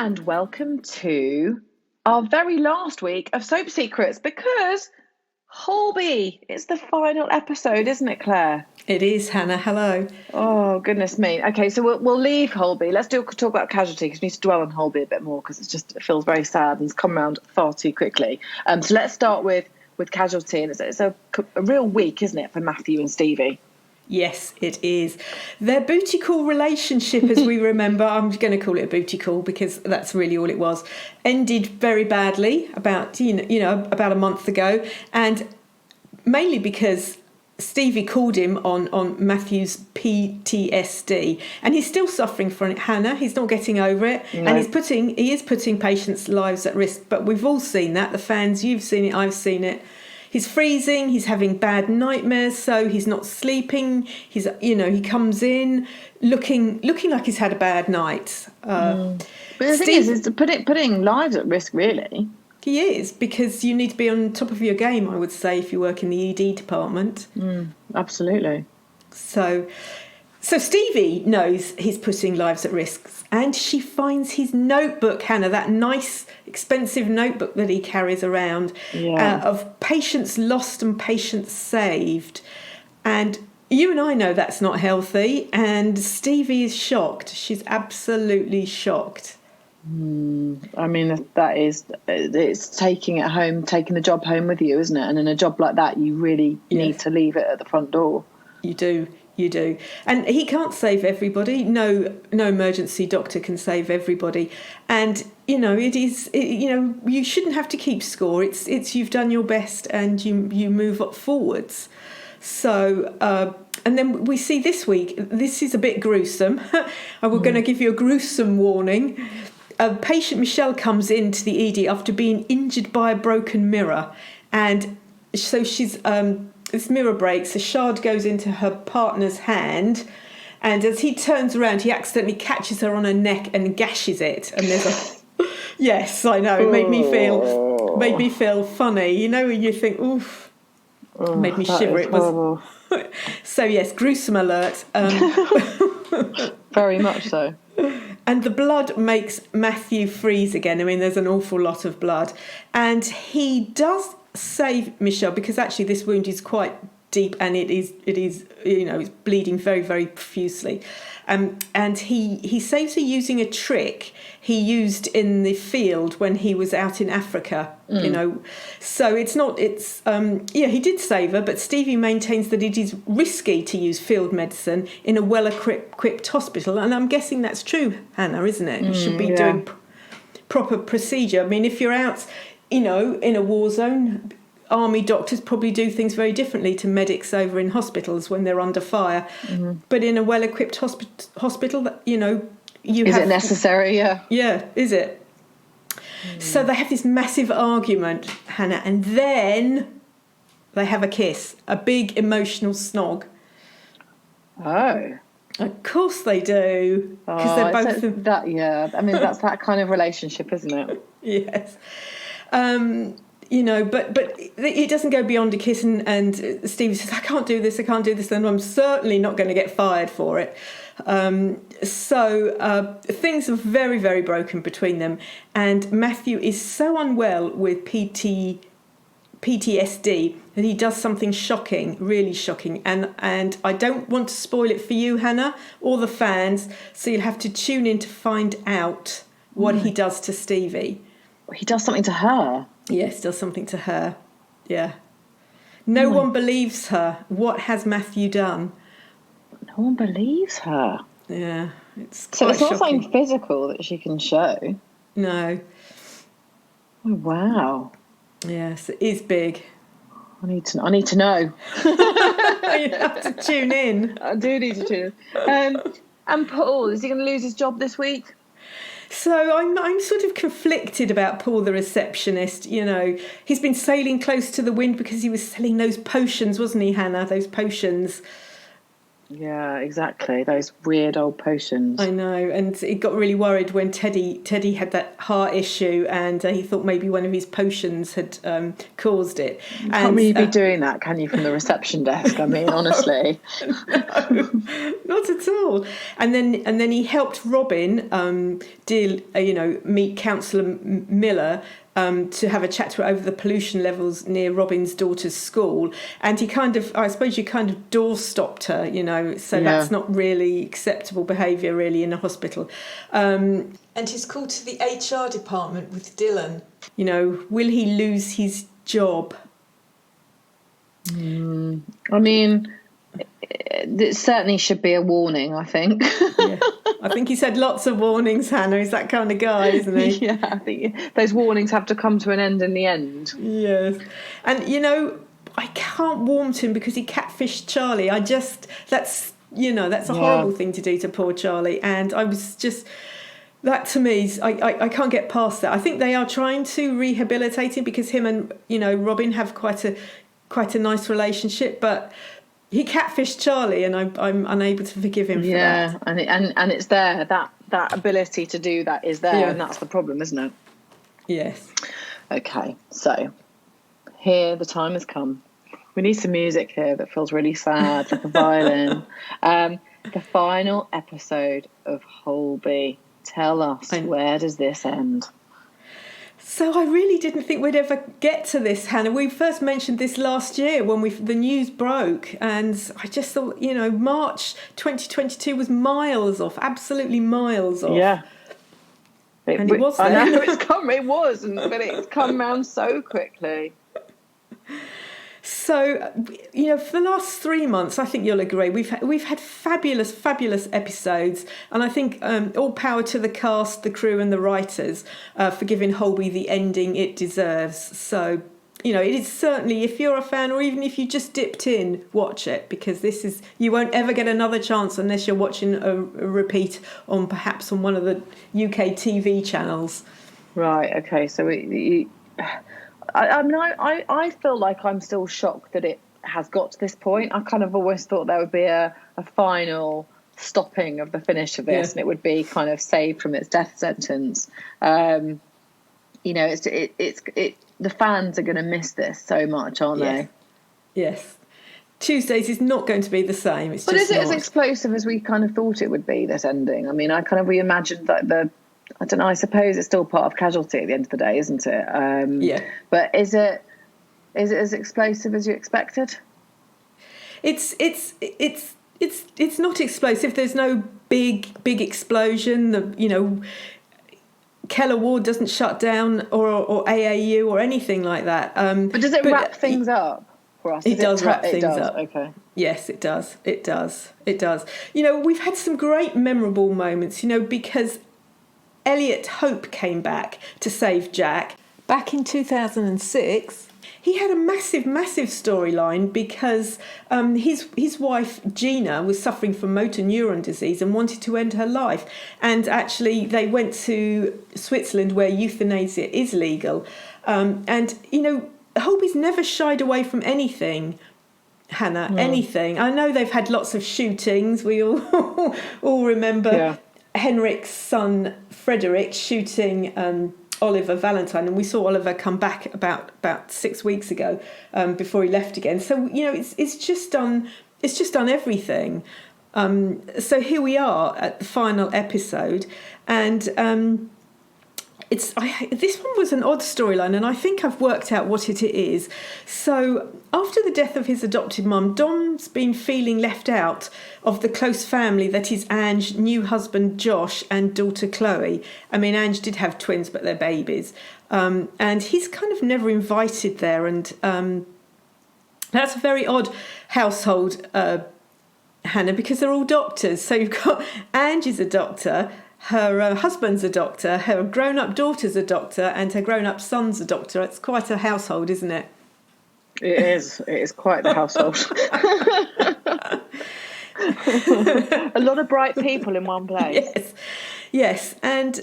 and welcome to our very last week of Soap Secrets, because Holby, it's the final episode, isn't it, Claire? It is, Hannah. Hello. Oh, goodness me. Okay, so we'll leave Holby. Let's talk about Casualty, because we need to dwell on Holby a bit more, because it feels very sad and he's come around far too quickly. So let's start with Casualty, and it's a real week, isn't it, for Matthew and Stevie? Yes, it is. Their booty call relationship, as we remember, I'm going to call it a booty call because that's really all it was, ended very badly about about a month ago, and mainly because Stevie called him on Matthew's PTSD, and he's still suffering from it, Hannah. He's not getting over it, no. And he is putting patients' lives at risk. But we've all seen that. The fans, you've seen it, I've seen it. He's freezing, he's having bad nightmares, so he's not sleeping. He comes in looking like he's had a bad night. But the thing is putting lives at risk, really. He is, because you need to be on top of your game, I would say, if you work in the ED department. Absolutely. So Stevie knows he's putting lives at risk, and she finds his notebook, Hannah, that nice, expensive notebook that he carries around, of patients lost and patients saved. And you and I know that's not healthy, and Stevie is shocked. She's absolutely shocked. I mean, it's taking the job home with you, isn't it? And in a job like that, you really need to leave it at the front door. You do. And he can't save everybody. No emergency doctor can save everybody. And, you shouldn't have to keep score. It's you've done your best and you move up forwards. So, and then we see this week, this is a bit gruesome. We're going to give you a gruesome warning. Patient Michelle comes into the ED after being injured by a broken mirror. And so she's... this mirror breaks, a shard goes into her partner's hand, and as he turns around, he accidentally catches her on her neck and gashes it. And there's a... Yes, I know, it made me feel funny. You know, when you think, oof, made me shiver. It was... So, yes, gruesome alert. Very much so. And the blood makes Matthew freeze again. I mean, there's an awful lot of blood. And he does save Michelle, because actually this wound is quite deep, and it is it's bleeding very, very profusely. And he saves her using a trick he used in the field when he was out in Africa. So he did save her, but Stevie maintains that it is risky to use field medicine in a well-equipped hospital, and I'm guessing that's true, Hannah, isn't it? You should be doing proper procedure. I mean, if you're out in a war zone, army doctors probably do things very differently to medics over in hospitals when they're under fire. But in a well-equipped hospital, Is it necessary? Yeah, is it? So they have this massive argument, Hannah, and then they have a kiss, a big emotional snog. Oh. Of course they do. Because they're both... that's that kind of relationship, isn't it? Yes. But it doesn't go beyond a kiss, and Stevie says, I can't do this, and I'm certainly not going to get fired for it. So things are very, very broken between them, and Matthew is so unwell with PTSD that he does something shocking, really shocking, and I don't want to spoil it for you, Hannah, or the fans, so you'll have to tune in to find out what he does to Stevie. He does something to her? Yes, does something to her. Yeah. No one believes her. What has Matthew done? No one believes her. Yeah, it's quite so it's not shocking. something physical that she can show. No. Oh, wow. Yes, it is big. I need to know. You have to tune in. I do need to tune in. And Paul, is he going to lose his job this week? So I'm sort of conflicted about Paul, the receptionist. He's been sailing close to the wind because he was selling those potions, wasn't he, Hannah? Those potions. Yeah, exactly. Those weird old potions. I know, and he got really worried when Teddy had that heart issue, and he thought maybe one of his potions had caused it. You can't And really be doing that, can you, from the reception desk? I mean, honestly. no, not at all. And then he helped Robin meet Councillor Miller. To have a chat to her over the pollution levels near Robin's daughter's school, and I suppose you kind of door stopped her, so that's not really acceptable behaviour really in a hospital. And he's called to the HR department with Dylan. Will he lose his job? I mean, it certainly should be a warning, I think. Yeah. I think he's had lots of warnings, Hannah. He's that kind of guy, isn't he? Yeah, I think those warnings have to come to an end in the end. Yes. And, I can't warm to him because he catfished Charlie. That's a horrible thing to do to poor Charlie. And I was just... That to me, I can't get past that. I think they are trying to rehabilitate him because him and, Robin have quite a nice relationship, but... He catfished Charlie, and I'm unable to forgive him for that. Yeah, and it's there. That ability to do that is there, and that's the problem, isn't it? Yes. Okay, so here the time has come. We need some music here that feels really sad, like a violin. The final episode of Holby. Tell us, where does this end? So I really didn't think we'd ever get to this, Hannah. We first mentioned this last year when the news broke, and I just thought, March 2022 was miles off, absolutely miles off. Yeah. And it was there. I know it was, but it's come round so quickly. So, for the last 3 months, I think you'll agree, we've had fabulous, fabulous episodes, and I think all power to the cast, the crew, and the writers for giving Holby the ending it deserves. So, it is certainly, if you're a fan, or even if you just dipped in, watch it, because you won't ever get another chance unless you're watching a repeat perhaps on one of the UK TV channels. Right. Okay. So I feel like I'm still shocked that it has got to this point. I kind of always thought there would be a final stopping of the finish of this, and it would be kind of saved from its death sentence. The fans are going to miss this so much, aren't they? Yes. Tuesdays is not going to be the same. Is it as explosive as we kind of thought it would be, this ending? I mean, we imagined that I don't know, I suppose it's still part of Casualty at the end of the day, isn't it? But is it as explosive as you expected? It's not explosive. There's no big explosion. Keller Ward doesn't shut down, or AAU or anything like that. But does it wrap things up for us? It does wrap things up. Okay. Yes, it does. It does. We've had some great memorable moments, because Elliot Hope came back to save Jack back in 2006. He had a massive storyline because his wife Gina was suffering from motor neuron disease and wanted to end her life. And actually, they went to Switzerland where euthanasia is legal. Holby's never shied away from anything. Hannah, anything. I know they've had lots of shootings. We all remember. Yeah. Henrik's son Frederick shooting Oliver Valentine, and we saw Oliver come back about 6 weeks ago before he left again. So it's just done everything. So here we are at the final episode, and this one was an odd storyline, and I think I've worked out what it is. So after the death of his adopted mum, Dom's been feeling left out of the close family that is Ange's new husband Josh and daughter Chloe. I mean, Ange did have twins, but they're babies. And he's kind of never invited there, and that's a very odd household, Hannah, because they're all doctors. So you've got Ange is a doctor, her husband's a doctor, her grown-up daughter's a doctor, and her grown-up son's a doctor. It's quite a household, isn't it? It is. It is quite the household. A lot of bright people in one place. Yes. And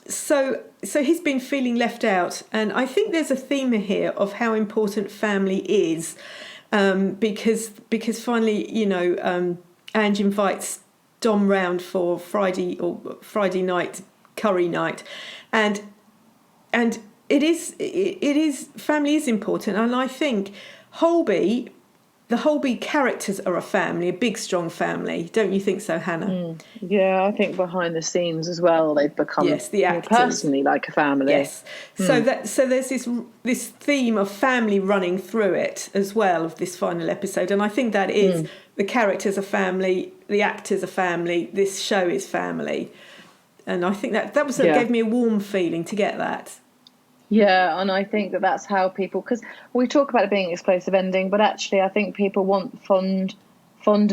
so he's been feeling left out. And I think there's a theme here of how important family is, because finally, Ange invites Dom round for Friday night curry night, and it is family is important, and I think the Holby characters are a family, a big strong family, don't you think so, Hannah? Yeah, I think behind the scenes as well, they've become the actors personally like a family. Yes, so there's this theme of family running through it as well, of this final episode, and I think that is the characters are family, the actors are family, this show is family, and I think that was gave me a warm feeling to get that. Yeah, and I think that's how people, because we talk about it being an explosive ending, but actually I think people want fond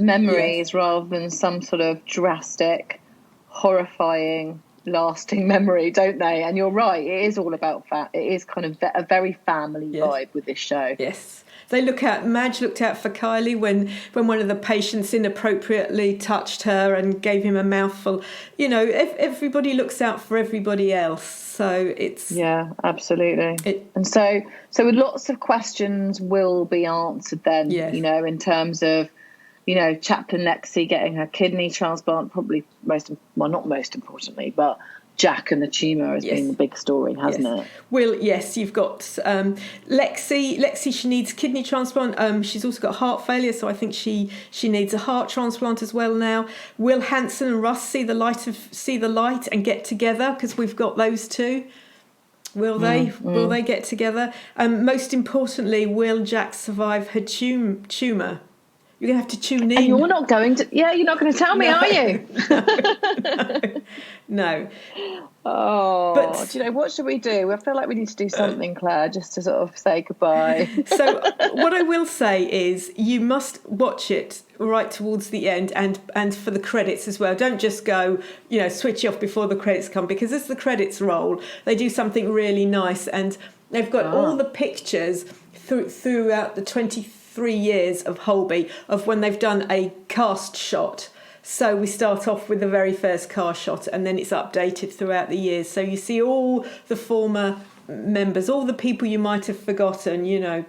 memories rather than some sort of drastic, horrifying, lasting memory, don't they? And you're right, it is all about it is kind of a very family vibe with this show. Yes. Madge looked out for Kylie when one of the patients inappropriately touched her and gave him a mouthful. You know, everybody looks out for everybody else. So it's... Yeah, absolutely. And so lots of questions will be answered then, you know, in terms of, you know, Chaplain Lexi getting her kidney transplant, probably not most importantly, but Jack and the tumour has been the big story, hasn't it? Well, yes, you've got Lexi. Lexi, she needs kidney transplant. She's also got heart failure, so I think she needs a heart transplant as well now. Will Hanson and Russ see the light and get together? Because we've got those two. Will they? Will they get together? Most importantly, will Jack survive her tumour? You're going to have to tune in. And you're not going to... Yeah, you're not going to tell me, are you? No. Oh, but do you know, what should we do? I feel like we need to do something, Claire, just to sort of say goodbye. So what I will say is you must watch it right towards the end and for the credits as well. Don't just go, you know, switch off before the credits come, because as the credits roll, they do something really nice, and they've got all the pictures throughout the 23 years of Holby of when they've done a cast shot. So we start off with the very first cast shot, and then it's updated throughout the years. So you see all the former members, all the people you might have forgotten, you know.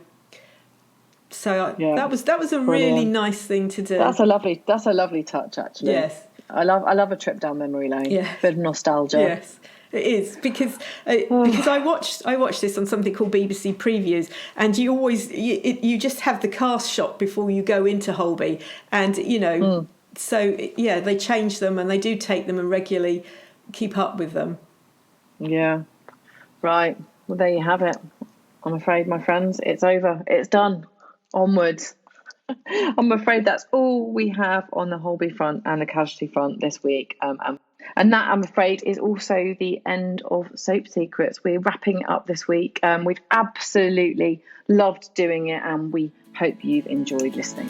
So that was a really nice thing to do. That's a lovely touch, actually. Yes, I love a trip down memory lane. Yeah, bit of nostalgia. Yes. It is because I watched this on something called BBC Previews, and you just have the cast shot before you go into Holby, and you know, so yeah, they change them and they do take them and regularly keep up with them. Yeah, right. Well, there you have it. I'm afraid, my friends, it's over. It's done. Onwards. I'm afraid that's all we have on the Holby front and the Casualty front this week. And that, I'm afraid, is also the end of Soap Secrets. We're wrapping up this week. We've absolutely loved doing it, and we hope you've enjoyed listening.